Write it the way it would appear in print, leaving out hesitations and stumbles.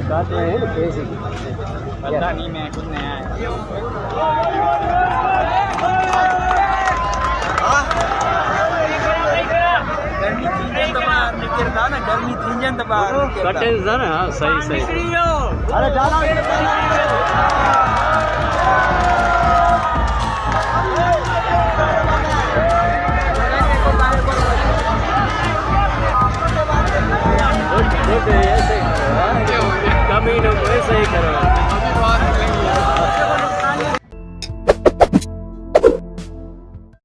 काट रहे हैं ना कैसे पता नहीं, मैं कुछ नया है। गर्मी थी तो बाहर निकल था ना, गर्मी थी तो बाहर कटे था ना। हाँ सही सही। अरे चलो ऐसे कमी ऐसे ही करो।